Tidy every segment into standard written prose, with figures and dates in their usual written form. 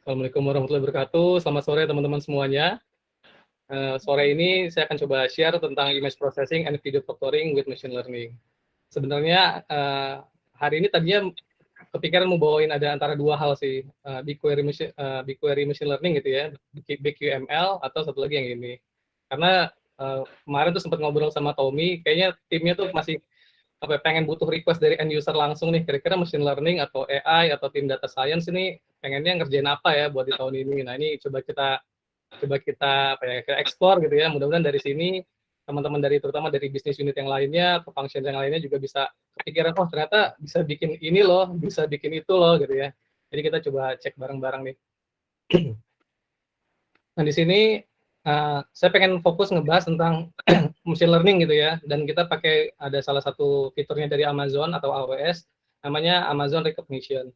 Assalamualaikum warahmatullahi wabarakatuh. Selamat sore teman-teman semuanya. Sore ini saya akan coba share tentang image processing and video proctoring with machine learning. Sebenarnya hari ini tadinya kepikiran mau bawain ada antara dua hal sih, BigQuery machine learning gitu ya, BQML atau satu lagi yang ini. Karena kemarin tuh sempat ngobrol sama Tommy, kayaknya timnya tuh masih pengen butuh request dari end user langsung nih, kira-kira machine learning atau AI atau tim data science ini pengennya ngerjain apa ya buat di tahun ini. Nah ini coba kita kita explore gitu ya. Mudah-mudahan dari sini teman-teman dari terutama dari bisnis unit yang lainnya atau function yang lainnya juga bisa kepikiran, oh ternyata bisa bikin ini loh, bisa bikin itu loh gitu ya. Jadi kita coba cek bareng-bareng nih. Nah di sini saya pengen fokus ngebahas tentang machine learning gitu ya, dan kita pakai ada salah satu fiturnya dari Amazon atau AWS, namanya Amazon Recognition.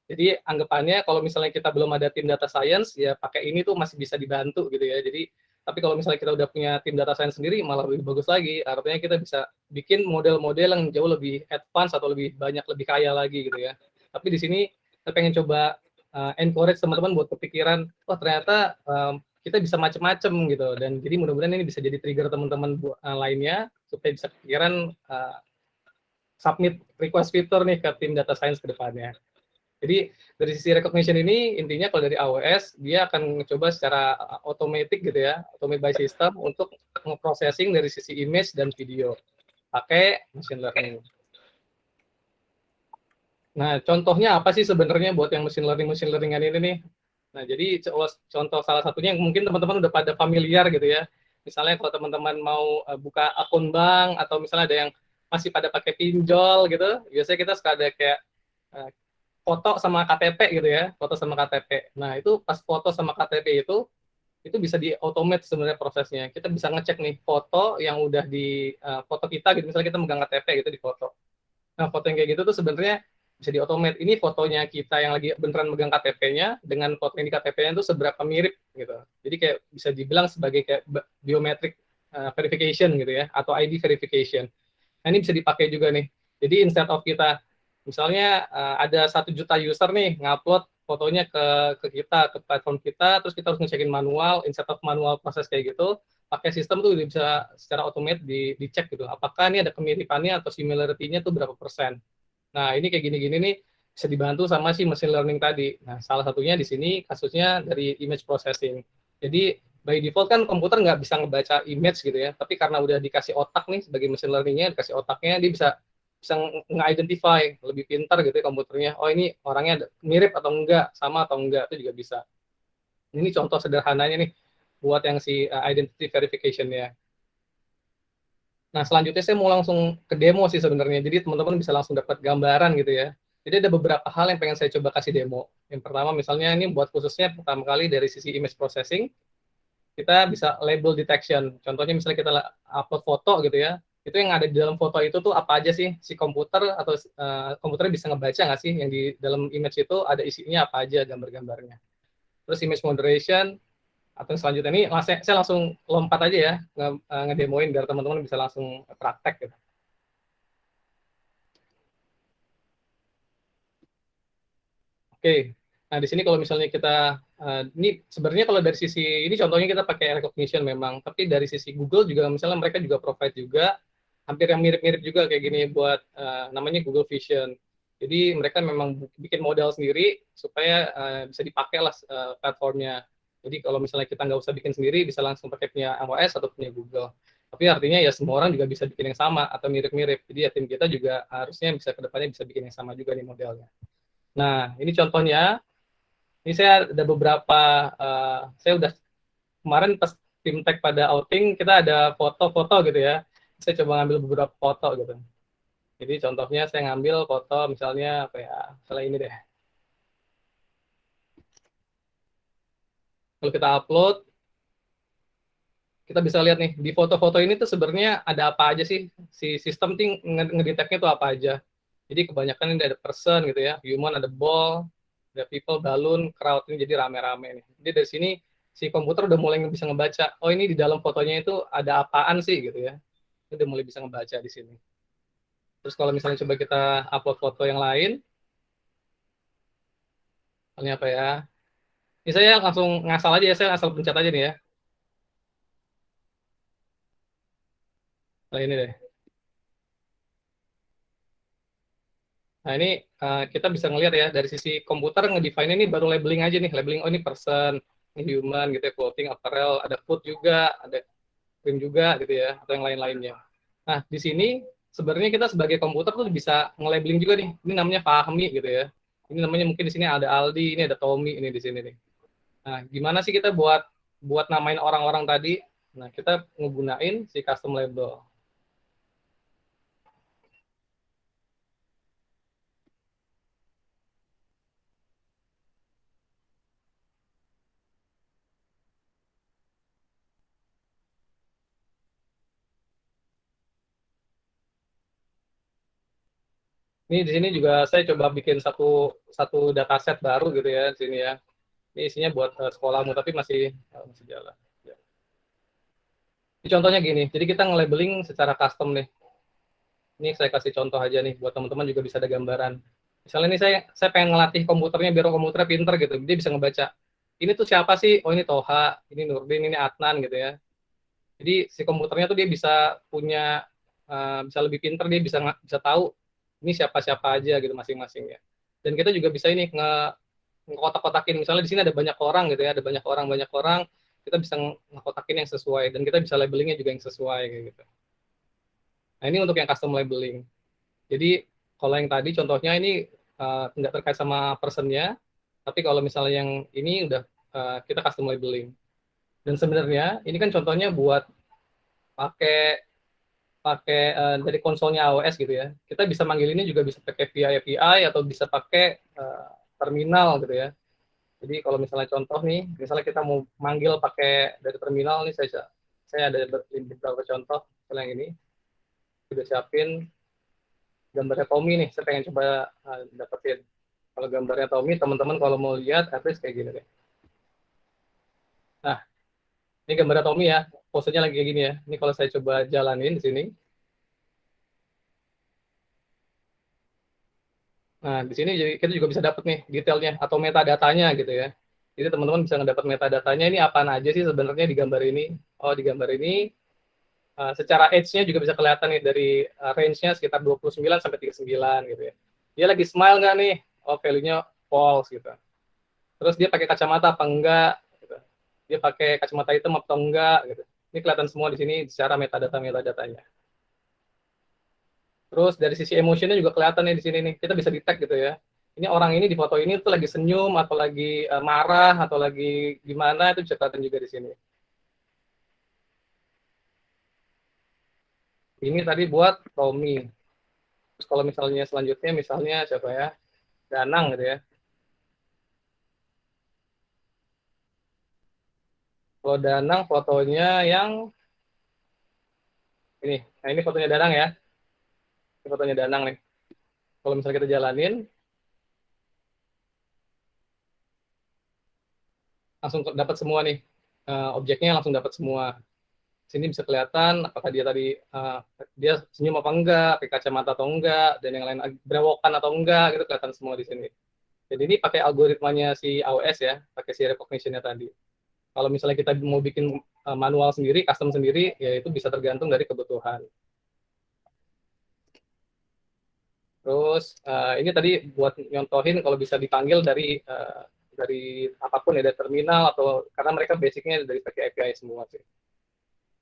Jadi anggapannya kalau misalnya kita belum ada tim data science, ya pakai ini tuh masih bisa dibantu gitu ya. Jadi tapi kalau misalnya kita udah punya tim data science sendiri, malah lebih bagus lagi. Artinya kita bisa bikin model-model yang jauh lebih advance atau lebih banyak, lebih kaya lagi gitu ya. Tapi di sini saya pengen coba encourage teman-teman buat kepikiran, oh ternyata kita bisa macam-macam gitu. Dan jadi mudah-mudahan ini bisa jadi trigger teman-teman lainnya supaya bisa kepikiran submit request fitur nih ke tim data science ke depannya. Jadi dari sisi recognition ini intinya kalau dari AWS dia akan mencoba secara otomatis gitu ya, automate by system untuk nge-processing dari sisi image dan video pakai machine learning. Nah, contohnya apa sih sebenarnya buat yang machine learningan ini nih? Nah, jadi contoh salah satunya yang mungkin teman-teman udah pada familiar gitu ya. Misalnya kalau teman-teman mau buka akun bank atau misalnya ada yang masih pada pakai pinjol gitu, biasanya kita suka ada kayak foto sama KTP gitu ya, foto sama KTP. Nah, itu pas foto sama KTP itu bisa di automate sebenarnya prosesnya. Kita bisa ngecek nih foto yang udah di foto kita gitu, misalnya kita megang KTP gitu di foto. Nah, foto yang kayak gitu tuh sebenarnya bisa di automate. Ini fotonya kita yang lagi beneran megang KTP-nya dengan foto yang di KTP-nya itu seberapa mirip gitu. Jadi kayak bisa dibilang sebagai kayak biometric verification gitu ya, atau ID verification. Nah, ini bisa dipakai juga nih. Jadi instead of kita misalnya ada 1 juta user nih ngupload fotonya ke kita, ke platform kita, terus kita harus ngecekin manual, instead of manual proses kayak gitu, pakai sistem tuh bisa secara otomatis dicek gitu, apakah ini ada kemiripannya atau similarity-nya tuh berapa persen. Nah, ini kayak gini-gini nih bisa dibantu sama si machine learning tadi. Nah, salah satunya di sini kasusnya dari image processing. Jadi by default kan komputer nggak bisa ngebaca image gitu ya, tapi karena udah dikasih otak nih sebagai machine learning-nya, dikasih otaknya, dia bisa bisa nge-identify lebih pintar gitu ya komputernya. Oh ini orangnya mirip atau enggak, sama atau enggak, itu juga bisa. Ini contoh sederhananya nih buat yang si identity verification-nya. Nah, selanjutnya saya mau langsung ke demo sih sebenarnya. Jadi teman-teman bisa langsung dapat gambaran gitu ya. Jadi ada beberapa hal yang pengen saya coba kasih demo. Yang pertama misalnya ini buat khususnya pertama kali dari sisi image processing, kita bisa label detection. Contohnya misalnya kita upload foto gitu ya, itu yang ada di dalam foto itu tuh apa aja sih si komputer atau komputernya bisa ngebaca nggak sih yang di dalam image itu ada isinya apa aja gambar-gambarnya. Terus image moderation, atau selanjutnya ini saya langsung lompat aja ya ngedemoin biar teman-teman bisa langsung praktek gitu. Oke, nah di sini kalau misalnya kita ini sebenarnya kalau dari sisi ini contohnya kita pakai recognition memang, tapi dari sisi Google juga misalnya mereka juga provide juga hampir yang mirip-mirip juga kayak gini buat namanya Google Vision. Jadi mereka memang bikin modal sendiri supaya bisa dipakai lah platformnya. Jadi kalau misalnya kita nggak usah bikin sendiri, bisa langsung pakai punya iOS atau punya Google. Tapi artinya ya semua orang juga bisa bikin yang sama atau mirip-mirip. Jadi ya tim kita juga harusnya bisa kedepannya bisa bikin yang sama juga nih modelnya. Nah, ini contohnya. Ini saya ada beberapa, saya udah kemarin pas tim tech pada outing, kita ada foto-foto gitu ya. Saya coba ngambil beberapa foto gitu. Jadi contohnya saya ngambil foto misalnya apa ya, misalnya ini deh. Kalau kita upload, kita bisa lihat nih di foto-foto ini tuh sebenarnya ada apa aja sih, si sistem ting ngedetectnya tuh apa aja. Jadi kebanyakan ini ada person gitu ya, human, ada ball, ada people, balloon, crowd, ini jadi rame-rame nih. Jadi dari sini si komputer udah mulai bisa ngebaca, oh ini di dalam fotonya itu ada apaan sih gitu ya. Itu udah mulai bisa ngebaca di sini. Terus kalau misalnya coba kita upload foto yang lain, misalnya apa ya, Ini saya langsung ngasal aja ya, saya asal pencet aja nih ya. Nah ini deh. Nah ini kita bisa ngelihat ya dari sisi komputer ngedefine ini baru labeling aja nih, labeling oh ini person, ini human gitu ya, clothing, apparel, ada food juga, ada cream juga gitu ya, atau yang lain-lainnya. Nah di sini sebenarnya kita sebagai komputer tuh bisa nge-labeling juga nih. Ini namanya Fahmi gitu ya. Ini namanya mungkin di sini ada Aldi, ini ada Tommy ini di sini nih. Nah gimana sih kita buat buat namain orang-orang tadi? Nah kita ngegunain si custom label. Ini di sini juga saya coba bikin satu satu dataset baru gitu ya di sini ya. Ini isinya buat sekolahmu tapi masih jalan. Ya. Ini contohnya gini. Jadi kita nge-labeling secara custom nih. Ini saya kasih contoh aja nih buat teman-teman juga bisa ada gambaran. Misalnya ini saya pengen ngelatih komputernya biar komputernya pinter gitu. Dia bisa ngebaca. Ini tuh siapa sih? Oh ini Toha, ini Nurdin, ini Adnan gitu ya. Jadi si komputernya tuh dia bisa punya bisa lebih pinter, dia bisa tahu ini siapa-siapa aja gitu masing-masing ya. Dan kita juga bisa ini ngekotak-kotakin, misalnya di sini ada banyak orang gitu ya, ada banyak orang, kita bisa ngekotakin yang sesuai dan kita bisa labelingnya juga yang sesuai kayak gitu. Nah ini untuk yang custom labeling. Jadi kalau yang tadi contohnya ini nggak terkait sama personnya, tapi kalau misalnya yang ini udah kita custom labeling. Dan sebenarnya ini kan contohnya buat pakai pakai dari konsolnya iOS gitu ya. Kita bisa manggil ini juga bisa pakai via API atau bisa pakai terminal gitu ya. Jadi kalau misalnya contoh nih, misalnya kita mau manggil pakai dari terminal nih, saya ada beberapa contoh. Misalnya yang ini sudah siapin gambarnya Tommy nih, saya pengen coba dapetin. Kalau gambarnya Tommy, teman-teman kalau mau lihat, at least kayak gini deh. Nah, ini gambarnya Tommy ya, posenya lagi kayak gini ya. Ini kalau saya coba jalanin di sini. Nah, di sini jadi kita juga bisa dapat nih detailnya atau metadatanya gitu ya. Jadi teman-teman bisa ngedapat metadatanya ini apa aja sih sebenarnya di gambar ini. Oh, di gambar ini secara age-nya juga bisa kelihatan nih dari range-nya sekitar 29 sampai 39 gitu ya. Dia lagi smile nggak nih? Oh, value-nya false gitu. Terus dia pakai kacamata apa enggak gitu. Dia pakai kacamata hitam atau enggak gitu. Ini kelihatan semua di sini secara metadatanya. Terus dari sisi emosinya juga kelihatan nih di sini nih. Kita bisa detect gitu ya. Ini orang ini di foto ini tuh lagi senyum atau lagi marah atau lagi gimana itu bisa kelihatan juga di sini. Ini tadi buat Tommy. Terus kalau misalnya selanjutnya misalnya siapa ya? Danang gitu ya. Kalau Danang fotonya yang ini. Nah ini fotonya Danang ya. Ini fotonya Danang nih. Kalau misalnya kita jalanin, langsung dapat semua nih. Objeknya langsung dapat semua. Sini bisa kelihatan apakah dia tadi dia senyum apa enggak, pakai kacamata atau enggak, dan yang lain berewokan atau enggak, gitu kelihatan semua di sini. Jadi ini pakai algoritmanya si iOS ya, pakai si recognition-nya tadi. Kalau misalnya kita mau bikin manual sendiri, custom sendiri, ya itu bisa tergantung dari kebutuhan. Terus ini tadi buat nyontohin kalau bisa dipanggil dari apapun ya, dari terminal atau karena mereka basicnya dari pakai API semua sih.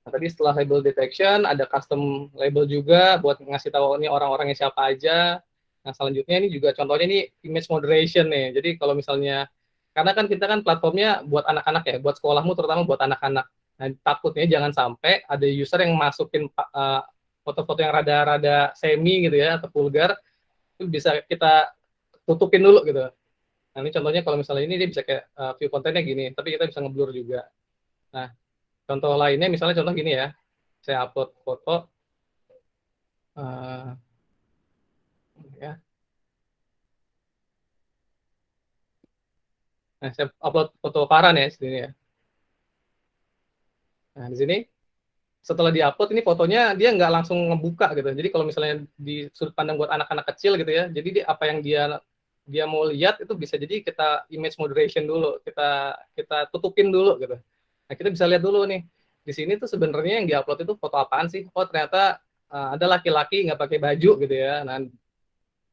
Nah, tadi setelah label detection ada custom label juga buat ngasih tahu ini orang-orangnya siapa aja. Nah selanjutnya ini juga contohnya ini image moderation nih. Jadi kalau misalnya karena kan kita kan platformnya buat anak-anak ya, buat sekolahmu terutama buat anak-anak. Nah takutnya jangan sampai ada user yang masukin foto-foto yang rada-rada semi gitu ya atau vulgar, itu bisa kita tutupin dulu gitu. Nah ini contohnya kalau misalnya ini dia bisa kayak view kontennya gini, tapi kita bisa ngeblur juga. Nah contoh lainnya misalnya contoh gini ya, saya upload foto uh, ya. Nah, saya upload foto Farhan ya di sini ya. Nah, di sini setelah diupload ini fotonya dia nggak langsung ngebuka gitu. Jadi kalau misalnya di sudut pandang buat anak-anak kecil gitu ya, jadi dia, apa yang dia dia mau lihat itu bisa jadi kita image moderation dulu, kita tutupin dulu gitu. Nah, kita bisa lihat dulu nih, di sini tuh sebenarnya yang diupload itu foto apaan sih? Oh, ternyata ada laki-laki nggak pakai baju gitu ya. Nah,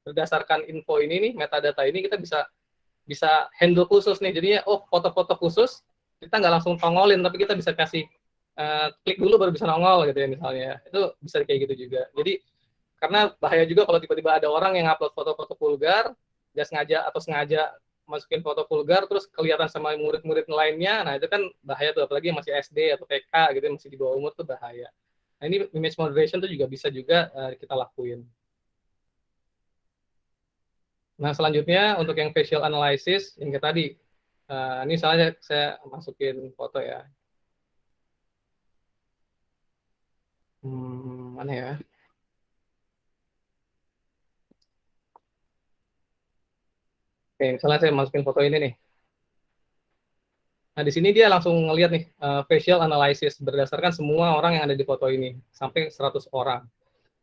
berdasarkan info ini nih, metadata ini kita bisa bisa handle khusus nih. Jadinya oh, foto-foto khusus kita nggak langsung tongolin, tapi kita bisa kasih klik dulu baru bisa nongol gitu ya misalnya. Itu bisa kayak gitu juga. Jadi karena bahaya juga kalau tiba-tiba ada orang yang upload foto-foto vulgar, dia sengaja atau sengaja masukin foto vulgar terus kelihatan sama murid-murid lainnya. Nah, itu kan bahaya tuh, apalagi yang masih SD atau TK gitu, masih di bawah umur tuh bahaya. Nah, ini image moderation tuh juga bisa juga kita lakuin. Nah, selanjutnya untuk yang facial analysis yang kayak tadi, ini misalnya saya masukin foto ya. Mana ya? Oke, misalnya saya masukin foto ini nih. Nah, di sini dia langsung ngelihat nih facial analysis berdasarkan semua orang yang ada di foto ini sampai 100 orang.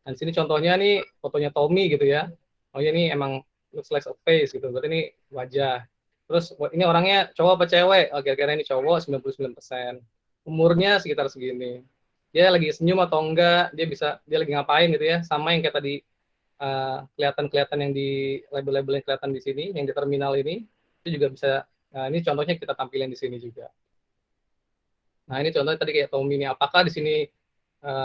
Dan sini contohnya nih fotonya Tommy gitu ya. Oh ya, ini emang looks like a face gitu. Berarti ini wajah. Terus ini orangnya cowok apa cewek? Oh, kira-kira ini cowok 99%. Umurnya sekitar segini. Dia lagi senyum atau enggak? Dia lagi ngapain gitu ya? Sama yang kayak tadi kelihatan-kelihatan yang di label-label yang kelihatan di sini, yang di terminal ini, itu juga bisa. Nah, ini contohnya kita tampilin di sini juga. Nah, ini contohnya tadi kayak Tommy ini, apakah di sini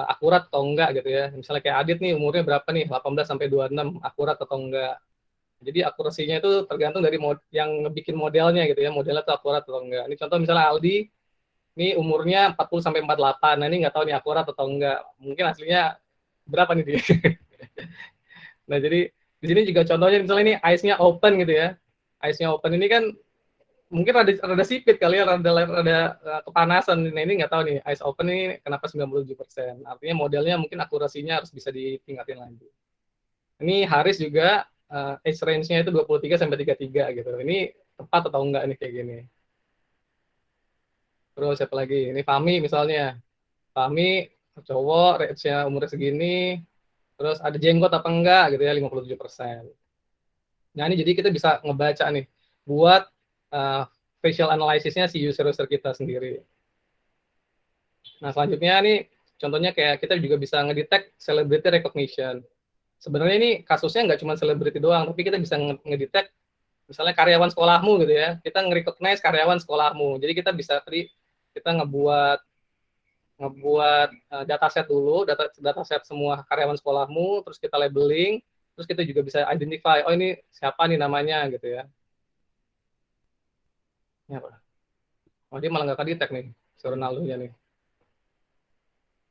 akurat atau enggak gitu ya. Misalnya kayak Adit nih umurnya berapa nih, 18 sampai 26, akurat atau enggak. Jadi akurasinya itu tergantung dari yang ngebikin modelnya gitu ya, modelnya itu akurat atau enggak. Ini contoh misalnya Aldi, ini umurnya 40 sampai 48. Nah, ini nggak tahu nih akurat atau enggak. Mungkin aslinya berapa nih dia. Nah, jadi di sini juga contohnya misalnya ini eyes-nya open gitu ya. Eyes-nya open ini kan mungkin rada sipit kali ya, rada kepanasan. Nah, ini nggak tahu nih, eyes open ini kenapa 97%. Artinya modelnya mungkin akurasinya harus bisa ditingkatin lagi. Ini Haris juga age range-nya itu 23 sampai 33 gitu. Ini tepat atau enggak nih kayak gini. Terus siapa lagi? Ini Fahmi misalnya. Fahmi cowok, range-nya umurnya segini, terus ada jenggot apa enggak gitu ya, 57%. Nah, ini jadi kita bisa ngebaca nih buat uh, facial analysis-nya si user-user kita sendiri. Nah, selanjutnya nih contohnya kayak kita juga bisa ngedetect celebrity recognition. Sebenarnya ini kasusnya nggak cuma selebriti doang, tapi kita bisa ngedetect misalnya karyawan sekolahmu gitu ya. Kita nge-recognize karyawan sekolahmu. Jadi kita bisa kita ngebuat ngebuat dataset dulu, dataset semua karyawan sekolahmu, terus kita labeling, terus kita juga bisa identify, oh ini siapa nih namanya gitu ya. Ini apa? Oh, dia malah nggak kedetek nih, si Ronaldo-nya nih.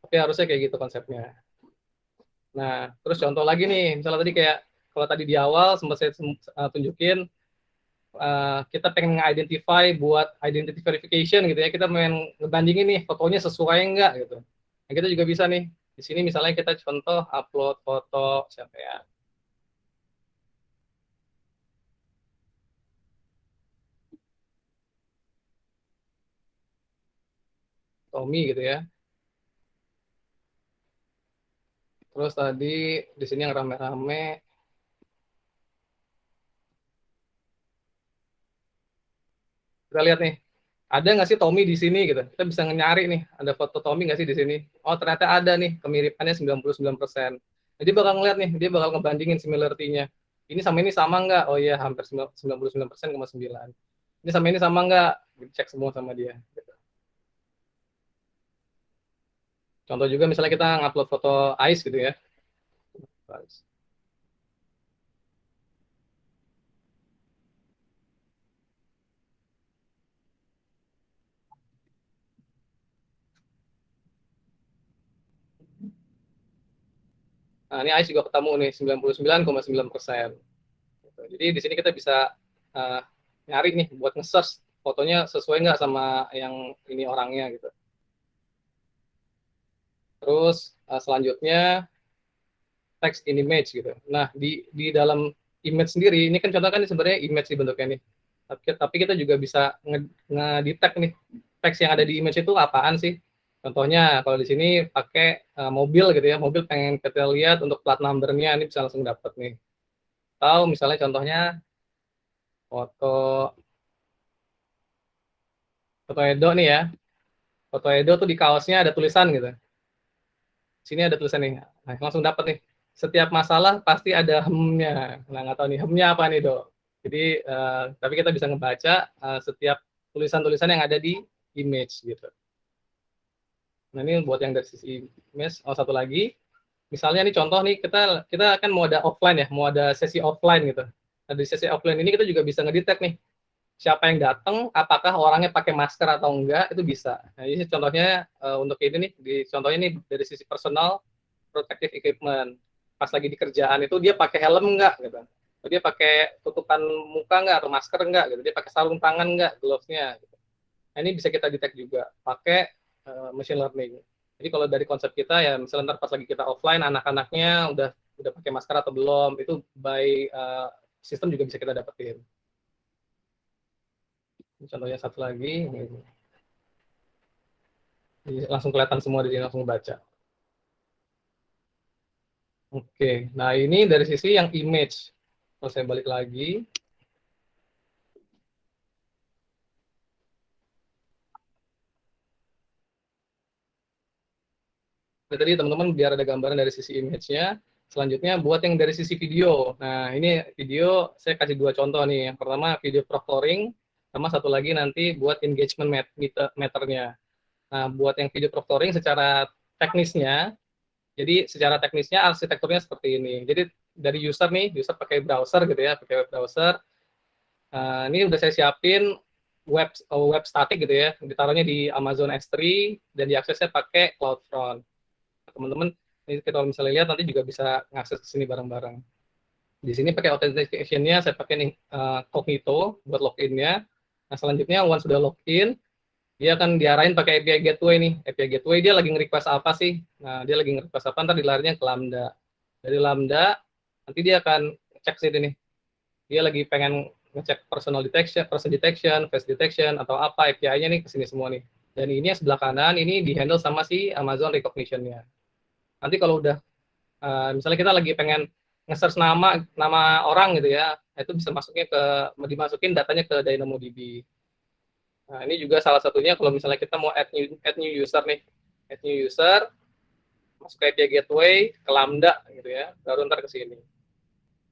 Tapi harusnya kayak gitu konsepnya. Nah, terus contoh lagi nih, misalnya tadi kayak kalau tadi di awal sempat saya tunjukin, kita pengen nge-identify buat identity verification gitu ya, kita pengen ngebandingin nih fotonya sesuai enggak gitu. Nah, kita juga bisa nih, di sini misalnya kita contoh upload foto siapa ya, Tommy gitu ya. Terus tadi di sini yang rame-rame, kita lihat nih, ada nggak sih Tommy di sini gitu. Kita bisa nyari nih, ada foto Tommy nggak sih di sini. Oh, ternyata ada nih, kemiripannya 99%. Jadi bakal ngeliat nih, dia bakal ngebandingin similarity-nya. Ini sama nggak? Oh iya, hampir 99,9. Ini sama nggak? Cek semua sama dia. Contoh juga misalnya kita ngupload foto Ice gitu ya. Nah, ini Ice juga ketemu nih 99,9%. Jadi di sini kita bisa uh, nyari nih buat nge-search fotonya sesuai nggak sama yang ini orangnya gitu. Terus selanjutnya text in image gitu. Nah, di dalam image sendiri ini kan contoh kan sebenarnya image di bentuknya nih. Tapi kita juga bisa ngedetect nih teks yang ada di image itu apaan sih. Contohnya kalau di sini pakai mobil gitu ya, mobil pengen kita lihat untuk plat numbernya, ini bisa langsung dapat nih. Atau misalnya contohnya Foto foto Edo nih ya. Foto Edo tuh di kaosnya ada tulisan gitu. Sini ada tulisan nih. Nah, langsung dapat nih. Setiap masalah pasti ada hemnya. Nah, nggak tahu nih hemnya apa nih, Dok. Jadi, tapi kita bisa ngebaca setiap tulisan-tulisan yang ada di image gitu. Nah, ini buat yang dari sisi image. Oh, satu lagi, misalnya nih contoh nih kita kita kan mau ada offline ya, mau ada sesi offline gitu. Nah, di sesi offline ini kita juga bisa ngedetect nih siapa yang datang, apakah orangnya pakai masker atau enggak, itu bisa. Nah, ini contohnya untuk ini nih, di contohnya nih dari sisi personal protective equipment. Pas lagi di kerjaan itu dia pakai helm enggak gitu. Dia pakai tutupan muka enggak atau masker enggak gitu. Dia pakai sarung tangan enggak, gloves-nya gitu. Nah, ini bisa kita detect juga pakai machine learning. Jadi kalau dari konsep kita ya misalnya ntar pas lagi kita offline anak-anaknya udah pakai masker atau belum itu by sistem juga bisa kita dapetin. Contohnya satu lagi, langsung kelihatan semua di sini langsung baca. Oke, nah ini dari sisi yang image. Kalau saya balik lagi, tadi teman-teman biar ada gambaran dari sisi image-nya. Selanjutnya buat yang dari sisi video. Nah ini video saya kasih dua contoh nih. Yang pertama video proctoring, sama satu lagi nanti buat engagement meternya. Nah buat yang video proctoring secara teknisnya, jadi secara teknisnya arsitekturnya seperti ini. Jadi dari user nih, user pakai browser gitu ya, pakai web browser. Ini udah saya siapin web static gitu ya, ditaruhnya di Amazon S3 dan diaksesnya pakai CloudFront. Teman-teman, ini kita kalau misalnya lihat nanti juga bisa ngakses ke sini bareng-bareng. Di sini pakai authentication-nya saya pakai nih Cognito buat login-nya. Nah, selanjutnya once sudah login, dia akan diarahin pakai API Gateway nih. API Gateway dia lagi nge-request apa sih? Nah, dia lagi nge-request apa, ntar dilarinya ke Lambda. Dari Lambda, nanti dia akan cek sini nih. Dia lagi pengen ngecek personal detection, person detection, face detection, atau apa API-nya nih ke sini semua nih. Dan ini yang sebelah kanan, ini di-handle sama si Amazon Recognition-nya. Nanti kalau udah misalnya kita lagi pengen nge-search nama orang gitu ya, itu bisa masuknya ke dimasukin datanya ke DynamoDB. Nah, ini juga salah satunya kalau misalnya kita mau add new user nih, add new user, masuk ke API Gateway, ke Lambda gitu ya, baru ntar ke sini.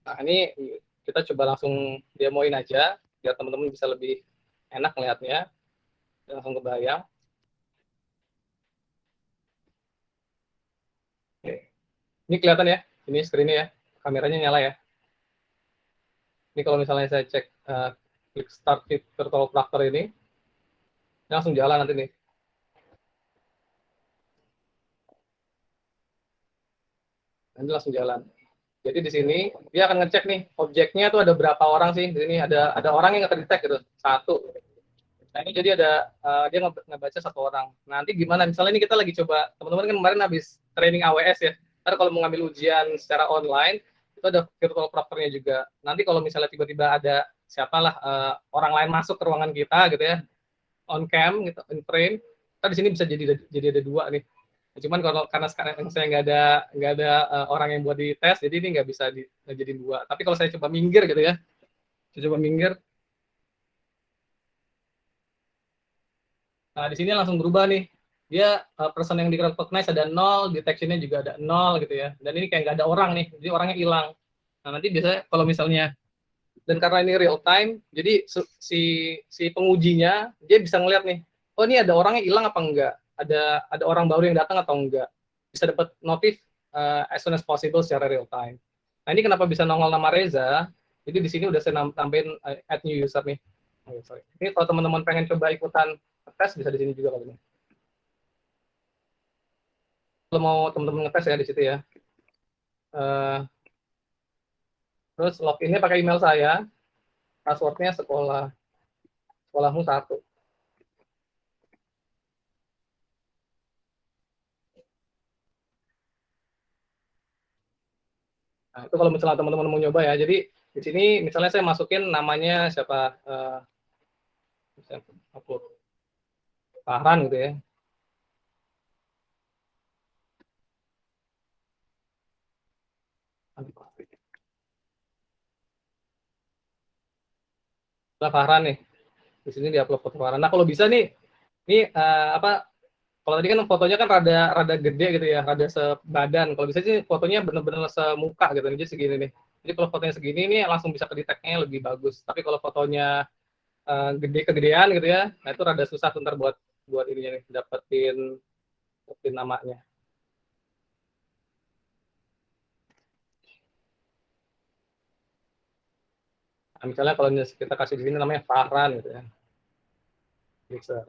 Nah, ini kita coba langsung demoin aja, biar teman-teman bisa lebih enak ngeliatnya, langsung kebayang. Oke. Ini kelihatan ya, ini screen-nya ya, kameranya nyala ya. Ini kalau misalnya saya cek klik start virtual proctor ini langsung jalan nanti nih. Nanti langsung jalan. Jadi di sini dia akan ngecek nih objeknya tuh ada berapa orang sih di sini ada orang yang nggak detect gitu satu. Nah ini jadi ada dia ngebaca satu orang. Nah, nanti gimana misalnya ini kita lagi coba teman-teman kan kemarin habis training AWS ya. Ntar kalau mau ngambil ujian secara online itu ada virtual proctornya juga. Nanti kalau misalnya tiba-tiba ada siapalah orang lain masuk ke ruangan kita gitu ya on cam gitu on frame, kita di sini bisa jadi ada dua nih. Cuman kalau karena sekarang saya nggak ada orang yang buat di tes, jadi ini nggak bisa jadi dua. Tapi kalau saya coba minggir gitu ya, saya coba minggir, nah di sini langsung berubah nih. Dia person yang di recognize ada nol, detectionnya juga ada nol gitu ya. Dan ini kayak nggak ada orang nih, jadi orangnya hilang. Nah nanti biasanya kalau misalnya dan karena ini real time, jadi si si pengujinya dia bisa ngeliat nih, oh ini ada orangnya hilang apa enggak, ada orang baru yang datang atau enggak, bisa dapat notif as soon as possible secara real time. Nah ini kenapa bisa nongol nama Reza, jadi di sini udah saya tambahin add new user nih. Oh, sorry. Ini kalau teman-teman pengen coba ikutan tes bisa di sini juga kali ini. Kalau mau teman-teman ngetes ya di situ ya. Uh, terus loginnya pakai email saya, passwordnya sekolahmu satu. Nah, itu kalau misalnya teman-teman mau nyoba ya. Jadi di sini misalnya saya masukin namanya siapa, misalnya upload Farhan gitu ya. Farhan nih. Di sini diupload foto Farhan. Nah, kalau bisa nih, apa, kalau tadi kan fotonya kan rada rada gede gitu ya, rada sebadan. Kalau bisa sih fotonya bener-bener semuka gitu, jadi segini nih. Jadi kalau fotonya segini nih langsung bisa ke detect-nya lebih bagus. Tapi kalau fotonya gede kegedean gitu ya, nah itu rada susah ntar buat buat ininya nih, dapetin namanya. Nah, misalnya kalau kita kasih di sini namanya Farhan gitu ya, bisa.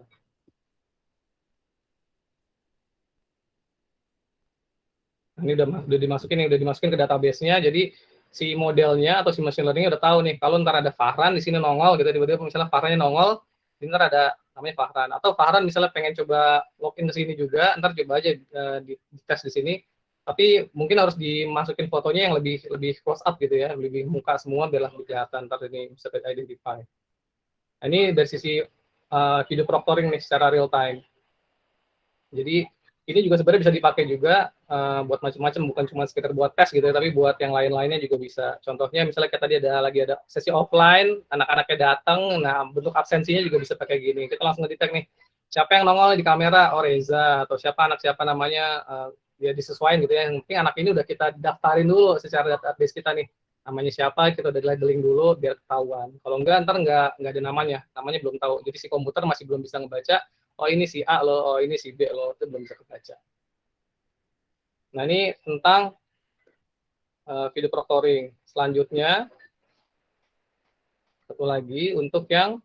Ini udah dimasukin ke database-nya, jadi si modelnya atau si machine learning udah tahu nih kalau ntar ada Farhan di sini nongol gitu, tiba-tiba misalnya Farhannya nongol, ini ntar ada namanya Farhan, atau Farhan misalnya pengen coba login ke sini juga, ntar coba aja di tes di sini, tapi mungkin harus dimasukin fotonya yang lebih lebih close up gitu ya, lebih muka semua biar lebih kelihatan, ntar ini bisa identify. Nah, ini dari sisi video proctoring nih secara real time. Jadi ini juga sebenarnya bisa dipakai juga buat macam-macam, bukan cuma sekedar buat tes gitu ya, tapi buat yang lain-lainnya juga bisa. Contohnya misalnya kayak tadi lagi ada sesi offline, anak-anaknya datang, nah bentuk absensinya juga bisa pakai gini. Kita langsung ngedetek nih, siapa yang nongol di kamera, oh Reza, atau siapa namanya, dia disesuaikan gitu ya. Yang penting anak ini udah kita daftarin dulu secara database kita nih, namanya siapa, kita udah labeling dulu biar ketahuan. Kalau enggak, ntar nggak ada namanya belum tahu. Jadi si komputer masih belum bisa ngebaca, oh ini si A loh, oh ini si B loh, itu belum bisa kebaca. Nah ini tentang video proctoring. Selanjutnya, satu lagi untuk yang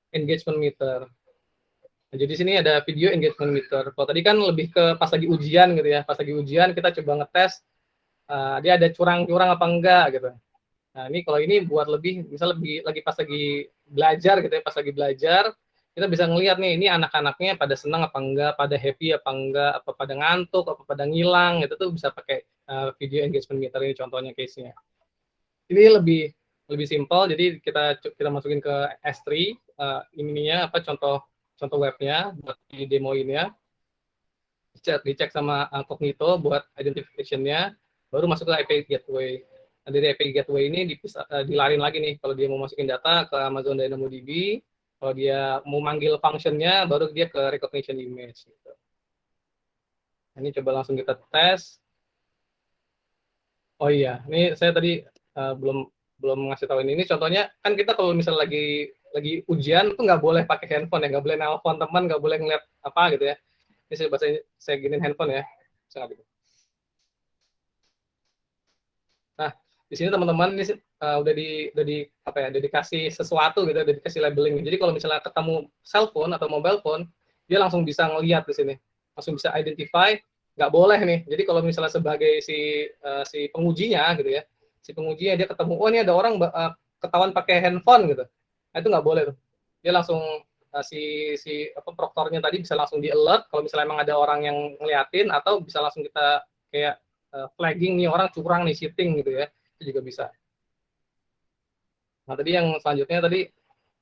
engagement meter. Nah, jadi sini ada video engagement meter. Kalau tadi kan lebih ke pas lagi ujian gitu ya, pas lagi ujian kita coba ngetes dia ada curang-curang apa enggak gitu. Nah ini kalau ini buat lebih, misal lebih lagi pas lagi belajar gitu ya, pas lagi belajar kita bisa ngelihat nih ini anak-anaknya pada senang apa enggak, pada happy apa enggak, apa pada ngantuk, apa pada ngilang, itu tuh bisa pakai video engagement meter ini contohnya case-nya. Ini lebih lebih simpel, jadi kita masukin ke S3 ininya apa contoh contoh webnya buat di demoin ya, dicek sama Cognito buat identification-nya, baru masuk ke API Gateway. Nah, dari API Gateway ini dilarin lagi nih, kalau dia mau masukin data ke Amazon DynamoDB, kalau dia mau manggil function-nya, baru dia ke recognition image. Gitu. Nah, ini coba langsung kita tes. Oh iya, ini saya tadi belum belum ngasih tahu ini. Ini contohnya kan kita kalau misalnya lagi ujian tuh nggak boleh pakai handphone ya, nggak boleh nelpon teman, nggak boleh ngeliat apa gitu ya. Ini saya giniin handphone ya. Gitu. Nah, di sini teman-teman ini udah di apa ya, udah dikasih sesuatu gitu, udah dikasih labeling. Jadi kalau misalnya ketemu cellphone atau mobile phone, dia langsung bisa ngelihat di sini, langsung bisa identify. Nggak boleh nih. Jadi kalau misalnya sebagai si pengujinya gitu ya, si pengujinya dia ketemu, oh ini ada orang ketahuan pakai handphone gitu, nah itu nggak boleh tuh. Dia langsung si apa proktornya tadi bisa langsung di alert kalau misalnya emang ada orang yang ngeliatin, atau bisa langsung kita kayak flagging nih orang curang nih, cheating gitu ya, itu juga bisa. Nah tadi yang selanjutnya tadi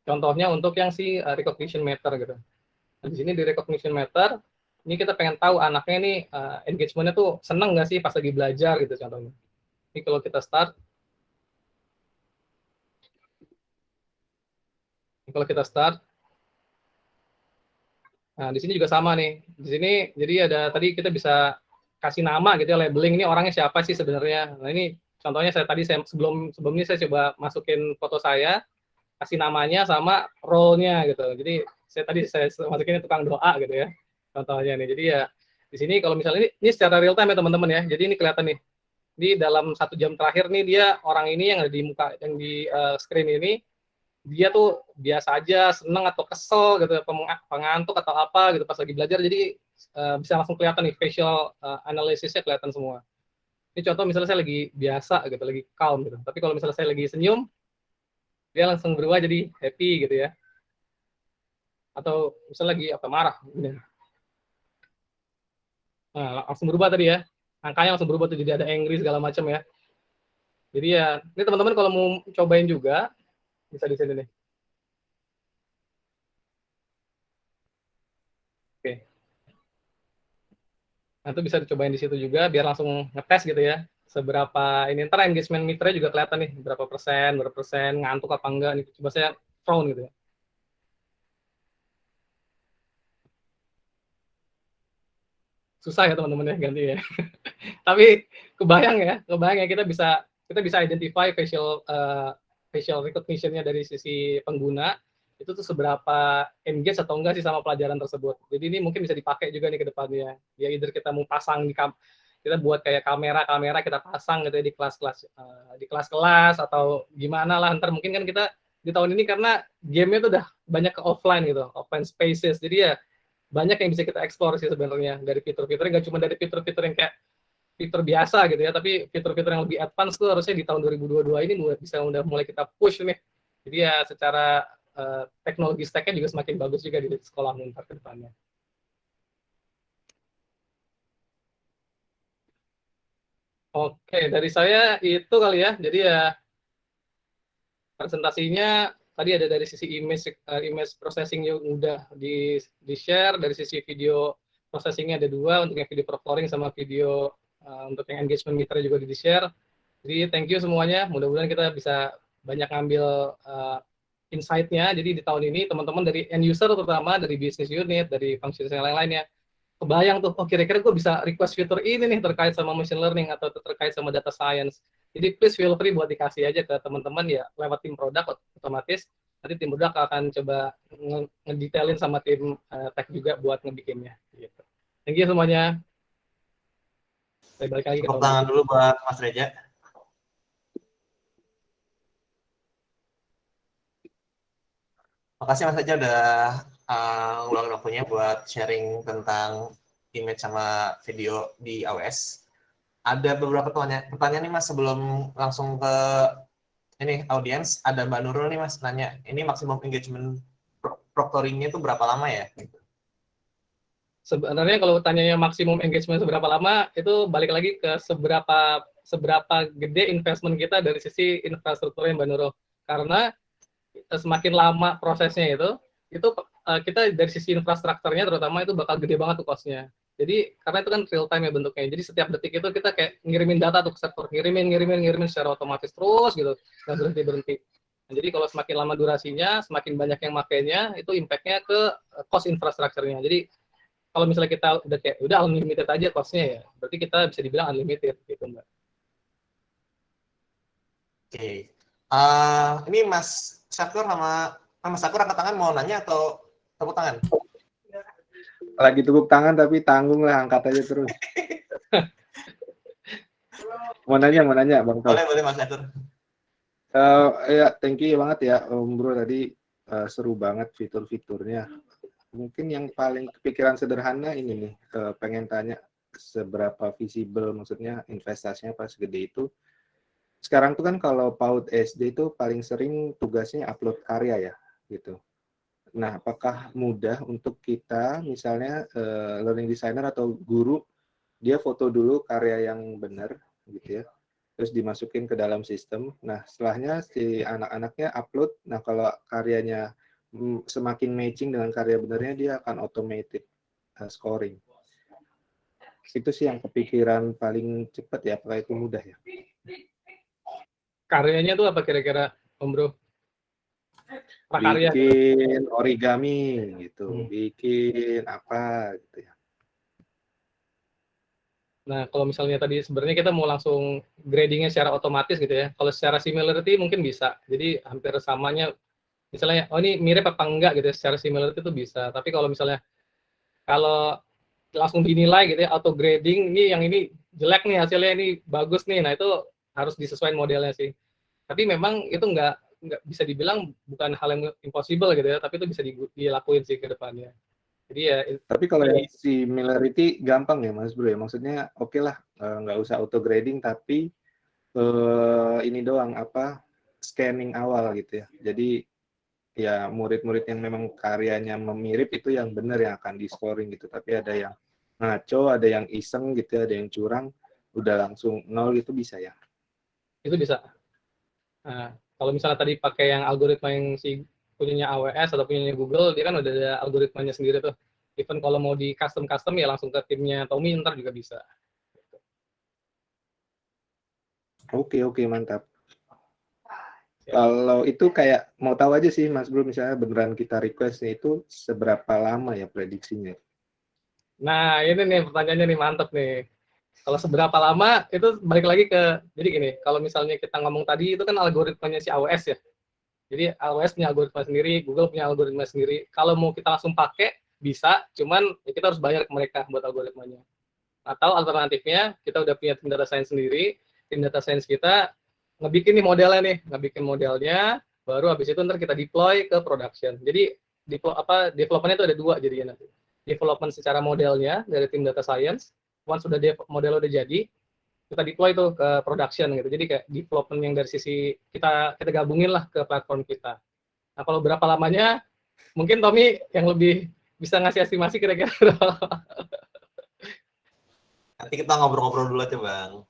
contohnya untuk yang si recognition meter gitu. Nah, di sini di recognition meter ini kita pengen tahu anaknya nih engagementnya tuh seneng nggak sih pas lagi belajar gitu contohnya. Ini kalau kita start, nah di sini juga sama nih. Di sini jadi ada tadi kita bisa kasih nama gitu ya, labeling ini orangnya siapa sih sebenarnya. Nah ini contohnya sebelum ini saya coba masukin foto saya, kasih namanya sama role-nya gitu. Jadi saya masukin tukang doa gitu ya. Contohnya nih. Jadi ya di sini kalau misalnya ini secara real time ya teman-teman ya. Jadi ini kelihatan nih. Di dalam 1 jam terakhir nih dia orang ini yang ada di muka yang di screen ini, dia tuh biasa aja, seneng atau kesel gitu, pengantuk atau apa gitu pas lagi belajar. Jadi bisa langsung kelihatan nih facial analisisnya kelihatan semua. Ini contoh misalnya saya lagi biasa gitu, lagi calm gitu. Tapi kalau misalnya saya lagi senyum, dia langsung berubah jadi happy gitu ya. Atau misalnya lagi apa marah gitu. Nah, langsung berubah tadi ya. Angkanya langsung berubah tuh jadi ada angry segala macam ya. Jadi ya, ini teman-teman kalau mau cobain juga bisa di sini nih. Oke. Nah, itu bisa dicobain di situ juga biar langsung ngetes gitu ya. Seberapa ini ntar engagement meternya juga kelihatan nih berapa persen ngantuk apa enggak nih. Coba saya frown gitu ya. Susah ya teman-teman ya ganti ya. Tapi kebayang ya kita bisa identify facial recognition-nya dari sisi pengguna itu tuh seberapa engage atau enggak sih sama pelajaran tersebut. Jadi ini mungkin bisa dipakai juga nih ke depannya. Ya either kita mau pasang kita buat kayak kamera kita pasang gitu ya di kelas-kelas atau gimana lah. Ntar mungkin kan kita di tahun ini karena game-nya tuh udah banyak ke offline gitu, offline spaces. Jadi ya banyak yang bisa kita eksplor sih sebenarnya dari fitur-fiturnya, nggak cuma dari fitur-fitur yang kayak fitur biasa gitu ya, tapi fitur-fitur yang lebih advance tuh harusnya di tahun 2022 ini bisa udah mulai kita push nih. Jadi ya secara teknologi stack-nya juga semakin bagus juga di sekolah Unpar ke depannya. Oke, dari saya itu kali ya. Jadi ya presentasinya tadi ada dari sisi image processing yang udah di share, dari sisi video processingnya ada dua, untuk yang video proctoring sama video untuk yang engagement meter juga di share. Jadi thank you semuanya, mudah-mudahan kita bisa banyak ngambil insight-nya. Jadi di tahun ini teman-teman dari end user terutama dari business unit, dari function yang lain-lainnya, kebayang tuh, oh kira-kira gue bisa request fitur ini nih terkait sama machine learning atau terkait sama data science. Jadi please feel free buat dikasih aja ke teman-teman ya lewat tim produk otomatis. Nanti tim produk akan coba ngedetailin sama tim tech juga buat ngebikinnya. Gitu. Thank you semuanya. Saya balik lagi ke Tepuk tangan dulu buat Mas Reja. Makasih Mas Reja udah ngeluangin waktunya buat sharing tentang image sama video di AWS. Ada beberapa pertanyaan nih Mas sebelum langsung ke ini audiens. Ada Mbak Nurul nih Mas nanya, ini maksimum engagement proctoring-nya itu berapa lama ya? Sebenarnya kalau tanyanya maksimum engagement seberapa lama, itu balik lagi ke seberapa gede investment kita dari sisi infrastruktur Mbak Nurul. Karena semakin lama prosesnya itu kita dari sisi infrastrukturnya terutama itu bakal gede banget tuh cost-nya. Jadi karena itu kan real time ya bentuknya. Jadi setiap detik itu kita kayak ngirimin data tuh ke server, ngirimin secara otomatis terus gitu, nggak berhenti. Nah, jadi kalau semakin lama durasinya, semakin banyak yang makainya, itu impact-nya ke cost infrastrukturnya. Jadi kalau misalnya kita udah unlimited aja cost-nya ya, berarti kita bisa dibilang unlimited gitu Mbak. Oke. Ini Mas Syakur sama Mas Syakur angkat tangan mau nanya atau tepuk tangan? Lagi tepuk tangan tapi tanggung lah, angkat aja terus. mau nanya Bang Tom. Boleh Mas Syakur. Ya thank you banget ya Om Bro, tadi seru banget fitur-fiturnya. Mungkin yang paling kepikiran sederhana ini nih, pengen tanya seberapa visible, maksudnya investasinya pas gede itu. Sekarang tuh kan kalau PAUD SD itu paling sering tugasnya upload karya ya, gitu. Nah, apakah mudah untuk kita, misalnya learning designer atau guru, dia foto dulu karya yang benar, gitu ya, terus dimasukin ke dalam sistem. Nah, setelahnya si anak-anaknya upload. Nah, kalau karyanya semakin matching dengan karya benarnya, dia akan automated scoring. Itu sih yang kepikiran paling cepat ya, apakah itu mudah ya? Karyanya tuh apa kira-kira Om Bro? Prakarya. Bikin origami gitu, bikin apa gitu ya. Nah, kalau misalnya tadi sebenarnya kita mau langsung gradingnya secara otomatis gitu ya. Kalau secara similarity mungkin bisa. Jadi hampir samanya, misalnya, oh ini mirip apa enggak gitu ya, secara similarity itu bisa. Tapi kalau misalnya, kalau langsung dinilai gitu ya, auto grading, ini jelek nih hasilnya, ini bagus nih. Nah, itu harus disesuaikan modelnya sih. Tapi memang itu nggak bisa dibilang bukan hal yang impossible gitu ya, tapi itu bisa dilakuin sih ke depannya. Jadi ya. Tapi kalau yang similarity gampang ya Mas Bro ya, maksudnya oke lah, nggak usah auto grading, tapi ini doang apa scanning awal gitu ya. Jadi ya murid-murid yang memang karyanya memirip itu yang benar yang akan di scoring gitu. Tapi ada yang ngaco, ada yang iseng gitu, ada yang curang, udah langsung 0 gitu bisa ya? Itu bisa. Nah, kalau misalnya tadi pakai yang algoritma yang punyanya AWS atau punyanya Google, dia kan udah ada algoritmanya sendiri tuh. Even kalau mau di custom ya langsung ke timnya Tommy ntar juga bisa. Oke, mantap. Kalau itu kayak mau tahu aja sih Mas Bro, misalnya beneran kita requestnya itu seberapa lama ya prediksinya? Nah, ini nih pertanyaannya nih mantep nih. Kalau seberapa lama itu balik lagi ke, jadi gini, kalau misalnya kita ngomong tadi itu kan algoritmanya si AWS ya. Jadi AWS punya algoritma sendiri, Google punya algoritma sendiri. Kalau mau kita langsung pakai bisa, cuman ya kita harus bayar ke mereka buat algoritmanya. Atau alternatifnya kita udah punya tim data science sendiri, tim data science kita ngebikin nih modelnya nih, ngebikin modelnya, baru habis itu ntar kita deploy ke production. Jadi development itu ada dua jadinya nanti. Development secara modelnya dari tim data science, once sudah model udah jadi, kita deploy tuh ke production gitu. Jadi kayak development yang dari sisi kita gabungin lah ke platform kita. Nah, kalau berapa lamanya, mungkin Tommy yang lebih bisa ngasih estimasi kira-kira. Nanti kita ngobrol-ngobrol dulu aja, Bang.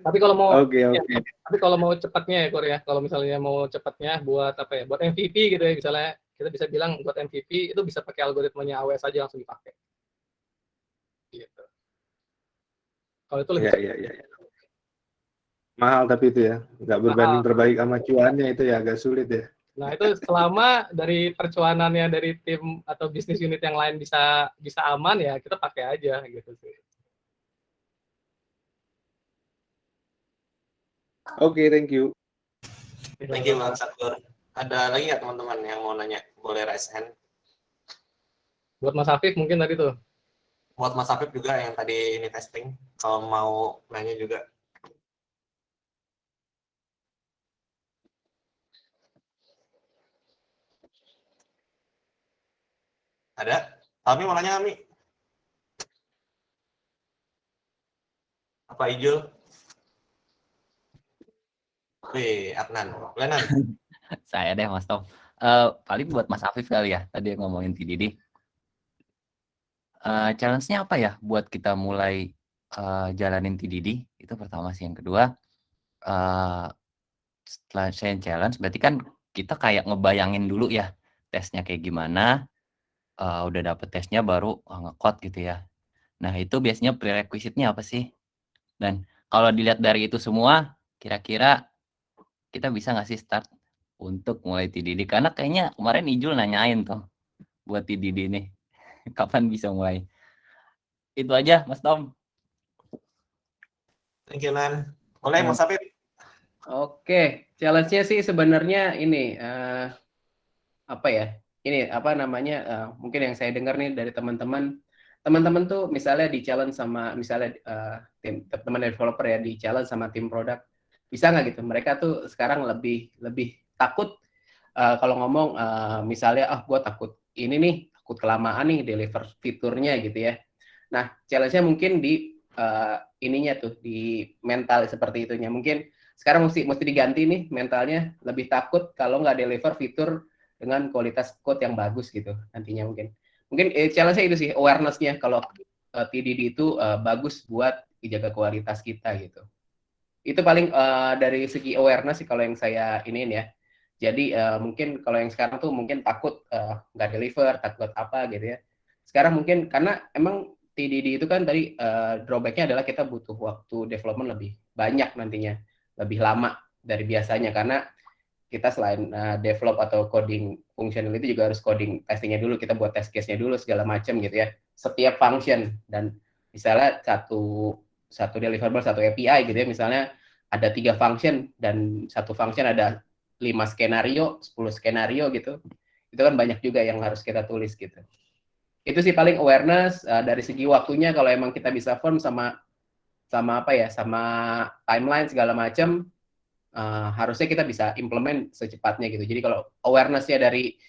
Tapi kalau mau Oke. tapi kalau mau cepatnya ya Korea, kalau misalnya mau cepatnya buat apa ya, buat MVP gitu ya, misalnya kita bisa bilang buat MVP itu bisa pakai algoritmanya AWS aja langsung dipakai. Gitu. Kalau itu lebih cepat. Iya. Mahal tapi itu ya, nggak berbanding terbalik sama cuannya itu ya agak sulit ya. Nah, itu selama dari percuanannya dari tim atau bisnis unit yang lain bisa aman ya, kita pakai aja gitu sih. Oke, thank you. Thank you, Bang Sakur. Ada lagi nggak teman-teman yang mau nanya? Boleh raise hand. Buat Mas Afif mungkin tadi tuh. Buat Mas Afif juga yang tadi ini testing, kalau mau nanya juga. Ada? Kami mau nanya, Kami. Apa Ijul? Wih, Adnan. Boleh, Nan? Saya deh Mas Tom. Paling buat Mas Afif kali ya, tadi yang ngomongin TDD. Challenge-nya apa ya buat kita mulai jalanin TDD? Itu pertama sih. Yang kedua, setelah saya challenge, berarti kan kita kayak ngebayangin dulu ya tesnya kayak gimana, udah dapet tesnya baru nge-code gitu ya. Nah itu biasanya prerequisite-nya apa sih? Dan kalau dilihat dari itu semua, kira-kira kita bisa nggak sih start untuk mulai TDD? Karena kayaknya kemarin Ijul nanyain tuh buat TDD nih, kapan bisa mulai? Itu aja, Mas Tom. Thank you, Nan. Boleh, Mas Afif? Oke, challenge-nya sih sebenarnya ini apa ya? Ini apa namanya? Mungkin yang saya dengar nih dari teman-teman tuh misalnya di challenge sama misalnya teman developer ya di challenge sama tim produk, bisa nggak gitu? Mereka tuh sekarang lebih takut kalau ngomong misalnya gue takut ini nih, takut kelamaan nih deliver fiturnya gitu ya. Nah, challenge-nya mungkin di ininya tuh di mental seperti itunya. Mungkin sekarang mesti diganti nih mentalnya, lebih takut kalau nggak deliver fitur dengan kualitas code yang bagus gitu nantinya mungkin challenge-nya itu sih, awareness-nya kalau TDD itu bagus buat dijaga kualitas kita gitu. Itu paling dari segi awareness sih kalau yang saya iniin ya. Jadi mungkin kalau yang sekarang tuh mungkin takut nggak deliver, takut apa gitu ya. Sekarang mungkin karena emang TDD itu kan tadi drawback-nya adalah kita butuh waktu development lebih banyak nantinya, lebih lama dari biasanya karena kita selain develop atau coding functional itu juga harus coding testingnya dulu, kita buat test case-nya dulu segala macam gitu ya. Setiap function dan misalnya satu deliverable, satu API gitu ya, misalnya ada 3 function dan satu function ada 5 skenario, 10 skenario gitu. Itu kan banyak juga yang harus kita tulis gitu. Itu sih paling awareness dari segi waktunya kalau emang kita bisa firm sama apa ya, sama timeline segala macam. Harusnya kita bisa implement secepatnya gitu. Jadi kalau awareness-nya dari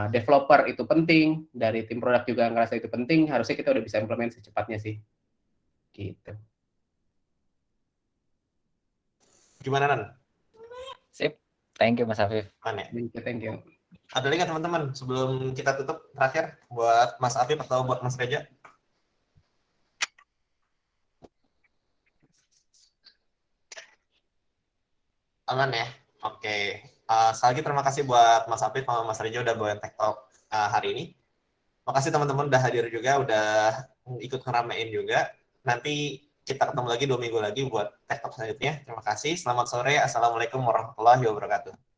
developer itu penting, dari tim produk juga ngerasa itu penting, harusnya kita udah bisa implement secepatnya sih. Gitu. Gimana, Nan? Sip. Thank you Mas Afif. Mana? Thank you. Ada lagi nggak teman-teman sebelum kita tutup terakhir buat Mas Afif atau buat Mas Reja? Aman ya? Oke. Sekali lagi terima kasih buat Mas Afif sama Mas Reja udah bawain Tech Talk hari ini. Makasih teman-teman udah hadir juga, udah ikut ngeramein juga. Nanti kita ketemu lagi 2 minggu lagi buat Tech Talk selanjutnya. Terima kasih. Selamat sore. Assalamualaikum warahmatullahi wabarakatuh.